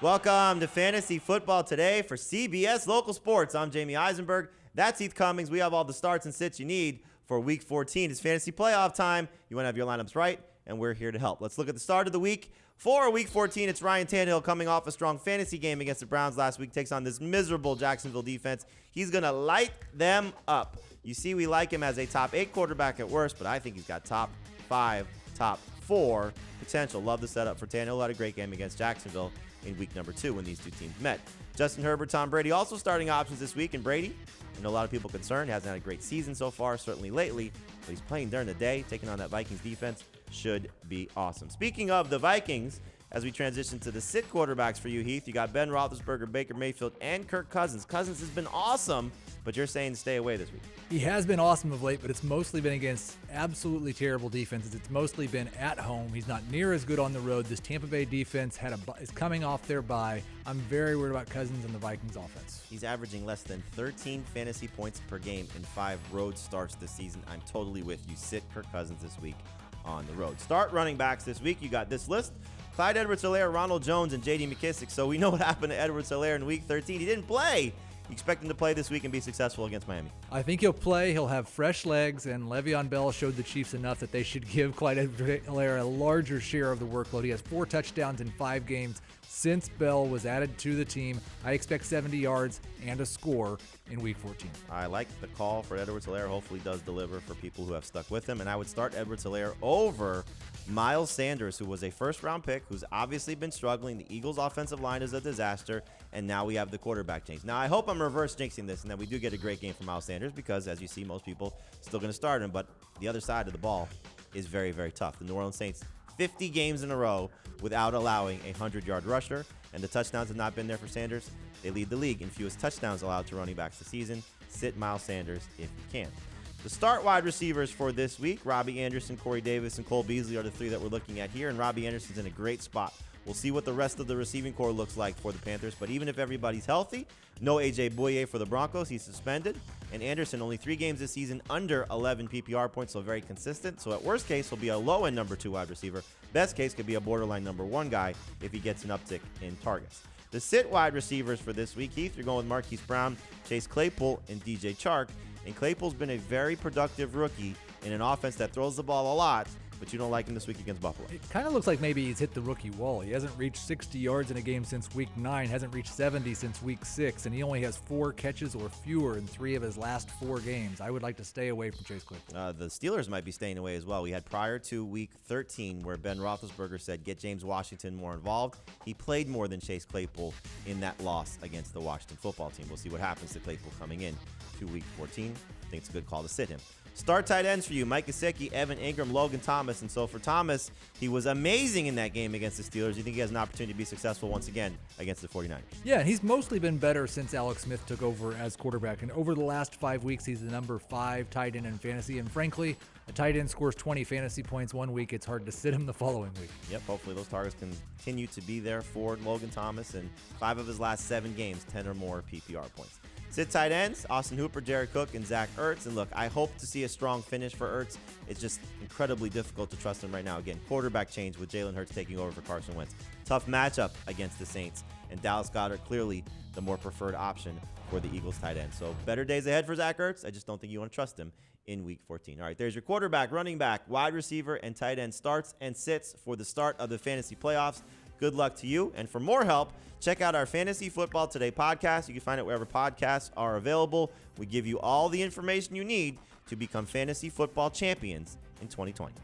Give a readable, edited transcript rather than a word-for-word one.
Welcome to Fantasy Football Today for CBS Local Sports. I'm Jamie Eisenberg. That's Heath Cummings. We have all the starts and sits you need for Week 14. It's fantasy playoff time. You want to have your lineups right, and we're here to help. Let's look at the start of the week. For Week 14, it's Ryan Tannehill coming off a strong fantasy game against the Browns last week. Takes on this miserable Jacksonville defense. He's going to light them up. You see, we like him as a top 8 quarterback at worst, but I think he's got top 5, top 4 potential. Love the setup for Tannehill. Had a great game against Jacksonville in week number 2 when these two teams met. Justin Herbert, Tom Brady also starting options this week. And Brady, I know a lot of people concerned, hasn't had a great season so far, certainly lately, but he's playing during the day, taking on that Vikings defense. Should be awesome. Speaking of the Vikings, as we transition to the sit quarterbacks for you, Heath, you got Ben Roethlisberger, Baker Mayfield, and Kirk Cousins. Cousins has been awesome, but you're saying stay away this week. He has been awesome of late, but it's mostly been against absolutely terrible defenses. It's mostly been at home. He's not near as good on the road. This Tampa Bay defense is coming off their bye. I'm very worried about Cousins and the Vikings offense. He's averaging less than 13 fantasy points per game in 5 road starts this season. I'm totally with you. Sit Kirk Cousins this week on the road. Start running backs this week. You got this list: Clyde Edwards-Helaire, Ronald Jones, and J.D. McKissic. So we know what happened to Edwards-Helaire in Week 13. He didn't play. You expect him to play this week and be successful against Miami? I think he'll play. He'll have fresh legs, and Le'Veon Bell showed the Chiefs enough that they should give Clyde Edwards-Helaire a larger share of the workload. He has 4 touchdowns in 5 games since Bell was added to the team. I expect 70 yards and a score in Week 14. I like the call for Edwards-Helaire. Hopefully does deliver for people who have stuck with him. And I would start Edwards-Helaire over Miles Sanders, who was a first-round pick, who's obviously been struggling. The Eagles' offensive line is a disaster, and now we have the quarterback change. Now, I hope I'm reverse jinxing this and that we do get a great game from Miles Sanders because, as you see, most people still going to start him. But the other side of the ball is very, very tough. The New Orleans Saints, 50 games in a row without allowing a 100-yard rusher, and the touchdowns have not been there for Sanders. They lead the league in fewest touchdowns allowed to running backs this season. Sit Miles Sanders if you can. The start wide receivers for this week, Robbie Anderson, Corey Davis, and Cole Beasley are the 3 that we're looking at here, and Robbie Anderson's in a great spot. We'll see what the rest of the receiving core looks like for the Panthers, but even if everybody's healthy, no A.J. Bouye for the Broncos. He's suspended, and Anderson, only 3 games this season, under 11 PPR points, so very consistent. So at worst case, he'll be a low-end number 2 wide receiver. Best case could be a borderline number 1 guy if he gets an uptick in targets. The sit wide receivers for this week, Heath, you're going with Marquise Brown, Chase Claypool, and DJ Chark. And Claypool's been a very productive rookie in an offense that throws the ball a lot, but you don't like him this week against Buffalo. It kind of looks like maybe he's hit the rookie wall. He hasn't reached 60 yards in a game since Week 9, hasn't reached 70 since Week 6, and he only has 4 catches or fewer in 3 of his last 4 games. I would like to stay away from Chase Claypool. The Steelers might be staying away as well. We had prior to Week 13 where Ben Roethlisberger said, get James Washington more involved. He played more than Chase Claypool in that loss against the Washington football team. We'll see what happens to Claypool coming in to Week 14. I think it's a good call to sit him. Start tight ends for you: Mike Gesicki, Evan Ingram, Logan Thomas. And so for Thomas, he was amazing in that game against the Steelers. You think he has an opportunity to be successful once again against the 49ers? Yeah, he's mostly been better since Alex Smith took over as quarterback. And over the last 5 weeks, he's the number 5 tight end in fantasy. And frankly, a tight end scores 20 fantasy points one week. It's hard to sit him the following week. Yep, hopefully those targets continue to be there for Logan Thomas. And 5 of his last 7 games, 10 or more PPR points. Sit tight ends: Austin Hooper, Jared Cook, and Zach Ertz. And look, I hope to see a strong finish for Ertz. It's just incredibly difficult to trust him right now. Again, quarterback change with Jalen Hurts taking over for Carson Wentz. Tough matchup against the Saints. And Dallas Goedert, clearly the more preferred option for the Eagles tight end. So better days ahead for Zach Ertz. I just don't think you want to trust him in Week 14. All right, there's your quarterback, running back, wide receiver, and tight end starts and sits for the start of the fantasy playoffs. Good luck to you. And for more help, check out our Fantasy Football Today podcast. You can find it wherever podcasts are available. We give you all the information you need to become fantasy football champions in 2020.